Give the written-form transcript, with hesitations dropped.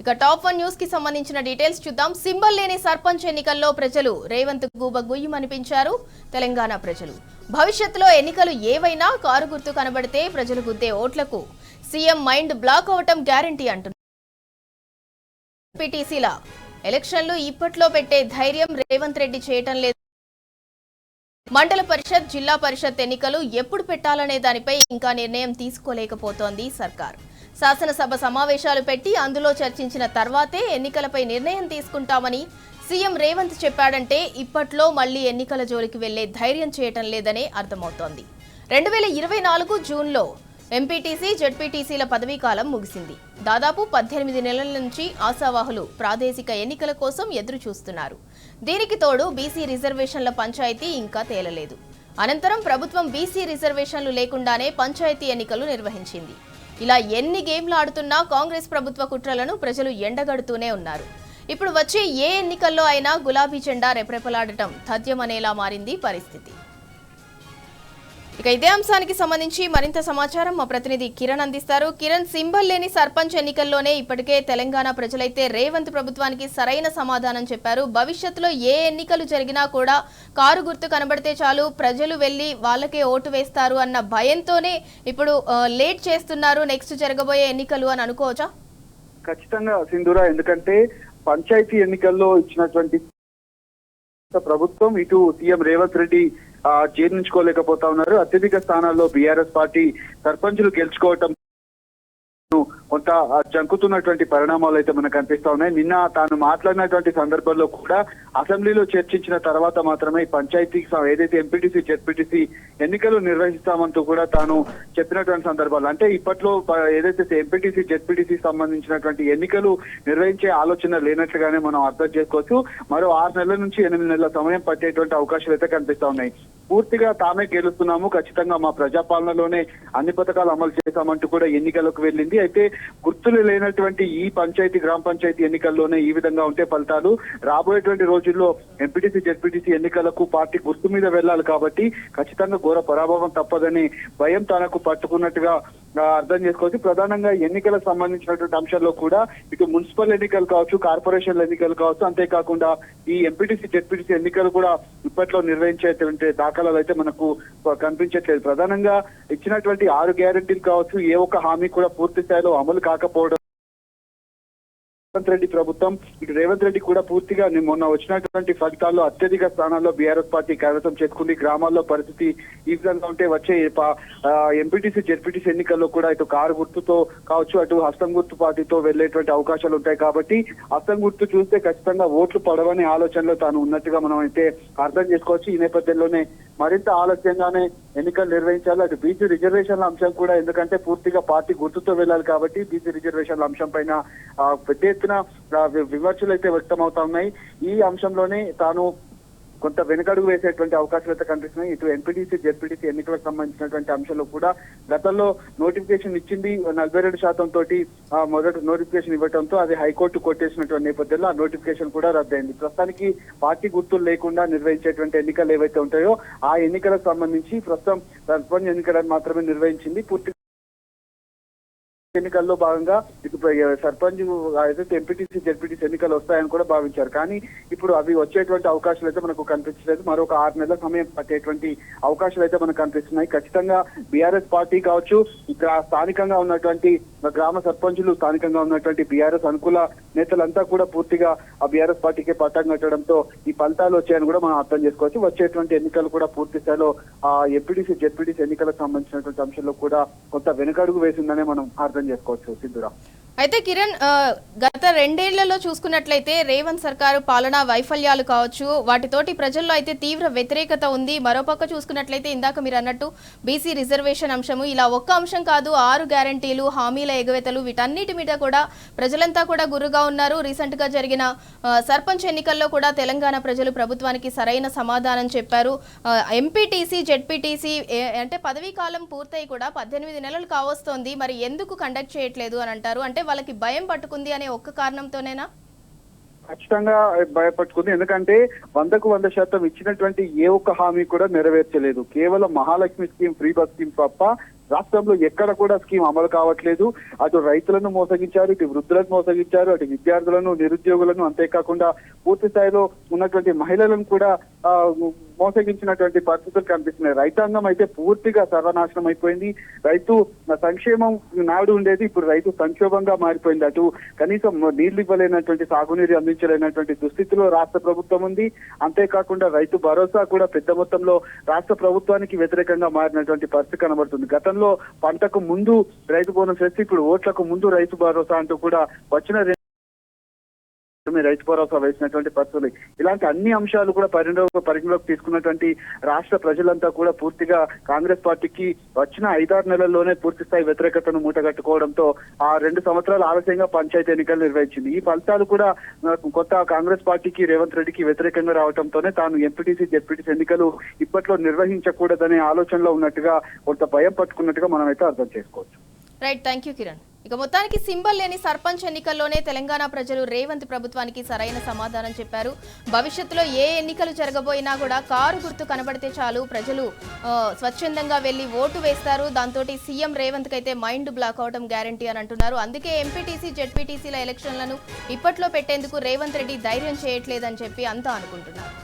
ఇక top 1 news కి సంబంధించిన డీటెయిల్స్ చూద్దాం. సింబల్ లేని సర్పంచ్ ఎన్నికల్లో ప్రజలు రేవంత్ గూబ గుయ్యమనిపించారు తెలంగాణ ప్రజలు. భవిష్యత్తులో ఎన్నికలు ఏవైనా కారు గుర్తు కనబడితే ప్రజలు గుద్దే ఓట్లకు సీఎం మైండ్ బ్లాక్ అవటం గ్యారంటీ అంటున్నారు. పీటీసీల ఎలక్షన్లు ఇప్పట్లో పెట్టే ధైర్యం రేవంత్ రెడ్డి చేయటం లేదు. మండల పరిషత్, జిల్లా పరిషత్ ఎన్నికలు ఎప్పుడు పెట్టాలనే దానిపై ఇంకా నిర్ణయం తీసుకోలేకపోతోంది సర్కార్. శాసనసభ సమావేశాలు పెట్టి అందులో చర్చించిన తర్వాతే ఎన్నికలపై నిర్ణయం తీసుకుంటామని సీఎం రేవంత్ చెప్పాడంటే ఇప్పట్లో మళ్లీ ఎన్నికల జోలికి వెళ్లే ధైర్యం చేయటం లేదనే అర్థమవుతోంది. 2024 జూన్లో ఎంపీటీసీ, జెడ్పీటీసీల పదవీకాలం ముగిసింది. దాదాపు 18 నెలల నుంచి ఆశావాహులు ప్రాదేశిక ఎన్నికల కోసం ఎదురు చూస్తున్నారు. దీనికి తోడు బీసీ రిజర్వేషన్ల పంచాయతీ ఇంకా తేలలేదు. అనంతరం ప్రభుత్వం బీసీ రిజర్వేషన్లు లేకుండానే పంచాయతీ ఎన్నికలు నిర్వహించింది. ఇలా ఎన్ని గేమ్లు ఆడుతున్నా కాంగ్రెస్ ప్రభుత్వ కుట్రలను ప్రజలు ఎండగడుతూనే ఉన్నారు. ఇప్పుడు వచ్చే ఏ ఎన్నికల్లో అయినా గులాబీ జెండా రెపరెపలాడటం తథ్యమనేలా మారింది పరిస్థితి. ఇక ఇదే అంశానికి సంబంధించి మరింత సమాచారం మా ప్రతినిధి కిరణ్ అందిస్తారు. కిరణ్, సింబల్ లేని సర్పంచ్ ఎన్నికల్లోనే ఇప్పటికే తెలంగాణ ప్రజలైతే రేవంత్ ప్రభుత్వానికి సరైన సమాధానం చెప్పారు. భవిష్యత్తులో ఏ ఎన్నికలు జరిగినా కూడా కారు గుర్తు కనబడితే చాలు ప్రజలు వెళ్లి వాళ్ళకే ఓటు వేస్తారు అన్న భయంతోనే ఇప్పుడు లేట్ చేస్తున్నారు నెక్స్ట్ జరగబోయే ఎన్నికలు అని అనుకోవచ్చా? ఖచ్చితంగా సింధూరా, ఎందుకంటే పంచాయతీ ఎన్నికల్లో ఇచ్చినటువంటి ప్రభుత్వం ఇటు సీఎం రేవంత్ రెడ్డి జీర్ణించుకోలేకపోతా ఉన్నారు. అత్యధిక స్థానాల్లో బీఆర్ఎస్ పార్టీ సర్పంచులు గెలుచుకోవటం కొంత జంకుతున్నటువంటి పరిణామాలు అయితే మనకు కనిపిస్తా ఉన్నాయి. నిన్న తాను మాట్లాడినటువంటి సందర్భంలో కూడా అసెంబ్లీలో చర్చించిన తర్వాత మాత్రమే పంచాయతీకి ఏదైతే ఎంపీటీసీ, జెడ్పీటీసీ ఎన్నికలు నిర్వహిస్తామంటూ కూడా తాను చెప్పినటువంటి సందర్భాలు, అంటే ఇప్పట్లో ఏదైతే ఎంపీటీసీ, జెడ్పీటీసీ సంబంధించినటువంటి ఎన్నికలు నిర్వహించే ఆలోచన లేనట్లుగానే మనం అర్థం చేసుకోవచ్చు. మరో 6 నెలల నుంచి 8 నెలల సమయం పట్టేటువంటి అవకాశాలు అయితే కనిపిస్తా ఉన్నాయి. పూర్తిగా తామే గెలుస్తున్నాము, ఖచ్చితంగా మా ప్రజాపాలనలోనే అన్ని పథకాలు అమలు చేశామంటూ కూడా ఎన్నికలకు వెళ్ళింది. అయితే గుర్తులు లేనటువంటి ఈ పంచాయతీ, గ్రామ పంచాయతీ ఎన్నికల్లోనే ఈ విధంగా ఉంటే ఫలితాలు రాబోయేటువంటి రోజుల్లో ఎంపీటీసీ, జెడ్పీటీసీ ఎన్నికలకు పార్టీ గుర్తు మీద వెళ్లాలి కాబట్టి ఖచ్చితంగా ఘోర పరాభవం తప్పదని భయం తనకు పట్టుకున్నట్టుగా అర్థం చేసుకోవచ్చు. ప్రధానంగా ఎన్నికలకు సంబంధించినటువంటి అంశాల్లో కూడా ఇటు మున్సిపల్ ఎన్నికలు కావచ్చు, కార్పొరేషన్ల ఎన్నికలు కావచ్చు, అంతేకాకుండా ఈ ఎంపీటీసీ, జెడ్పీటీసీ ఎన్నికలు కూడా ఇప్పట్లో నిర్వహించేటువంటి దాఖలాలు అయితే మనకు కనిపించట్లేదు. ప్రధానంగా ఇచ్చినటువంటి 6 గ్యారెంటీలు కావచ్చు, ఏ ఒక్క హామీ కూడా పూర్తి స్థాయిలో అమలు కాకపోవడం, రేవంత్ రెడ్డి ప్రభుత్వం ఇటు రేవంత్ రెడ్డి కూడా పూర్తిగా మొన్న వచ్చినటువంటి ఫలితాల్లో అత్యధిక స్థానాల్లో బీఆర్ఎస్ పార్టీ కైవసం చేసుకుంది. గ్రామాల్లో పరిస్థితి ఈ విధంగా ఉంటే వచ్చే ఎంపీటీసీ, జెడ్పీటీసీ ఎన్నికల్లో కూడా ఇటు కారు గుర్తుతో కావచ్చు, అటు హస్తం గుర్తు పార్టీతో వెళ్లేటువంటి అవకాశాలు ఉంటాయి. కాబట్టి హస్తం గుర్తు చూస్తే ఖచ్చితంగా ఓట్లు పడవనే ఆలోచనలో తాను ఉన్నట్టుగా మనం అయితే అర్థం చేసుకోవచ్చు. ఈ నేపథ్యంలోనే మరింత ఆలస్యంగానే ఎన్నికలు నిర్వహించాలి. అటు బీసీ రిజర్వేషన్ల అంశం కూడా, ఎందుకంటే పూర్తిగా పార్టీ గుర్తుతో వెళ్ళాలి కాబట్టి బీసీ రిజర్వేషన్ల అంశం పైన పెద్ద ఎత్తున విమర్శలు అయితే వ్యక్తం అవుతా ఉన్నాయి. ఈ అంశంలోనే తాను కొంత వెనుకడుగు వేసేటువంటి అవకాశాలు అయితే కనిపిస్తున్నాయి. ఇటు ఎంపీటీసీ, జెడ్పీటీసీ ఎన్నికలకు సంబంధించినటువంటి అంశాలు కూడా గతంలో నోటిఫికేషన్ ఇచ్చింది 42% తోటి మొదటి నోటిఫికేషన్ ఇవ్వడంతో అది హైకోర్టు కొట్టేసినటువంటి నేపథ్యంలో ఆ నోటిఫికేషన్ కూడా రద్దయింది. ప్రస్తుతానికి పార్టీ గుర్తులు లేకుండా నిర్వహించేటువంటి ఎన్నికలు ఏవైతే ఉంటాయో ఆ ఎన్నికలకు సంబంధించి ప్రస్తుతం సర్పంచ్ ఎన్నికలను మాత్రమే నిర్వహించింది. పూర్తి ఎన్నికల్లో భాగంగా ఇప్పుడు సర్పంచ్ ఏదైతే ఎంపీటీసీ, జెడ్పీటీసీ ఎన్నికలు వస్తాయని కూడా భావించారు. కానీ ఇప్పుడు అవి వచ్చేటువంటి అవకాశాలు అయితే మనకు కనిపించలేదు. మరొక 6 నెలల సమయం పట్టేటువంటి అవకాశాలు అయితే మనకు కనిపిస్తున్నాయి. ఖచ్చితంగా బీఆర్ఎస్ పార్టీ కావచ్చు, ఇక్కడ స్థానికంగా ఉన్నటువంటి గ్రామ సర్పంచులు, స్థానికంగా ఉన్నటువంటి బీఆర్ఎస్ అనుకూల నేతలంతా కూడా పూర్తిగా ఆ బీఆర్ఎస్ పార్టీకే పట్టం కట్టడంతో ఈ ఫలితాలు వచ్చాయని కూడా మనం అర్థం చేసుకోవచ్చు. వచ్చేటువంటి ఎన్నికలు కూడా పూర్తి స్థాయిలో ఆ ఎంపీటీసీ, జెడ్పీటీసీ ఎన్నికలకు సంబంధించినటువంటి అంశంలో కూడా కొంత వెనుకడుగు వేసిందనే మనం అర్థం చేసుకోవచ్చు సిద్ధురా. అయితే కిరణ్, గత 2 ఏళ్లలో చూసుకున్నట్లయితే రేవంత్ సర్కారు పాలనా వైఫల్యాలు కావచ్చు, వాటితోటి ప్రజల్లో అయితే తీవ్ర వ్యతిరేకత ఉంది. మరోపక్క చూసుకున్నట్లయితే ఇందాక మీరు అన్నట్టు బీసీ రిజర్వేషన్ అంశము, ఇలా ఒక్క అంశం కాదు 6 గ్యారంటీలు, హామీల ఎగవేతలు, వీటన్నిటి మీద కూడా ప్రజలంతా కూడా గుర్రుగా ఉన్నారు. రీసెంట్ గా జరిగిన సర్పంచ్ ఎన్నికల్లో కూడా తెలంగాణ ప్రజలు ప్రభుత్వానికి సరైన సమాధానం చెప్పారు. ఎంపీటీసీ, జెడ్పీటీసీ అంటే పదవీ కాలం పూర్తయి కూడా 18 నెలలు కావస్తోంది, మరి ఎందుకు కండక్ట్ చేయట్లేదు అని అంటారు. అంటే వాళ్ళకి భయం పట్టుకుంది అనే ఒక్క కారణంతోనేనా? ఖచ్చితంగా భయపట్టుకుంది. ఎందుకంటే 100% ఇచ్చినటువంటి ఏ ఒక్క హామీ కూడా నెరవేర్చలేదు. కేవలం Mahalakshmi scheme, free bus scheme తప్ప రాష్ట్రంలో ఎక్కడ కూడా స్కీమ్ అమలు కావట్లేదు. అటు రైతులను మోసగించారు, ఇటు వృద్ధులను మోసగించారు, అటు విద్యార్థులను, నిరుద్యోగులను, అంతేకాకుండా పూర్తి స్థాయిలో ఉన్నటువంటి మహిళలను కూడా మోసగించినటువంటి పరిస్థితులు కనిపిస్తున్నాయి. రైతాంగం అయితే పూర్తిగా సర్వనాశనం అయిపోయింది. రైతు సంక్షేమం నాడు ఉండేది, ఇప్పుడు రైతు సంక్షోభంగా మారిపోయింది. అటు కనీసం నీళ్లు ఇవ్వలేనటువంటి, సాగునీరు అందించలేనటువంటి దుస్థితిలో రాష్ట్ర ప్రభుత్వం ఉంది. అంతేకాకుండా రైతు భరోసా కూడా పెద్ద మొత్తంలో రాష్ట్ర ప్రభుత్వానికి వ్యతిరేకంగా మారినటువంటి పరిస్థితి కనబడుతుంది. గతంలో పంటకు ముందు రైతు బోనస్ వేసి ఇప్పుడు ఓట్లకు ముందు రైతు భరోసా అంటూ కూడా వచ్చిన రైతు భరోసా వేసినటువంటి పరిస్థితులు. ఇలాంటి అన్ని అంశాలు కూడా పరిగణలోకి తీసుకున్నటువంటి రాష్ట్ర ప్రజలంతా కూడా పూర్తిగా కాంగ్రెస్ పార్టీకి వచ్చిన 5-6 నెలల్లోనే పూర్తి స్థాయి వ్యతిరేకతను మూటగట్టుకోవడంతో ఆ 2 సంవత్సరాలు ఆలస్యంగా పంచాయతీ ఎన్నికలు నిర్వహించింది. ఈ ఫలితాలు కూడా కొత్త కాంగ్రెస్ పార్టీకి, రేవంత్ రెడ్డికి వ్యతిరేకంగా రావడంతోనే తాను ఎంపీటీసీ, జెడ్పీటీసీ ఎన్నికలు ఇప్పట్లో నిర్వహించకూడదనే ఆలోచనలో ఉన్నట్టుగా, కొంత భయం పట్టుకున్నట్టుగా మనం అయితే అర్థం చేసుకోవచ్చు. Right, thank you Kiran. ఇక మొత్తానికి సింబల్ లేని సర్పంచ్ ఎన్నికల్లోనే తెలంగాణ ప్రజలు రేవంత్ ప్రభుత్వానికి సరైన సమాధానం చెప్పారు. భవిష్యత్తులో ఏ ఎన్నికలు జరగబోయినా కూడా కారు గుర్తు కనబడితే చాలు, ప్రజలు స్వచ్ఛందంగా వెళ్లి ఓటు వేస్తారు. దాంతో సీఎం రేవంత్ కి అయితే మైండ్ బ్లాక్ అవడం గ్యారంటీ అని అంటున్నారు. అందుకే ఎంపీటీసీ, జెడ్పీటీసీల ఎలక్షన్లను ఇప్పట్లో పెట్టేందుకు రేవంత్ రెడ్డి ధైర్యం చేయట్లేదని చెప్పి అంతా అనుకుంటున్నారు.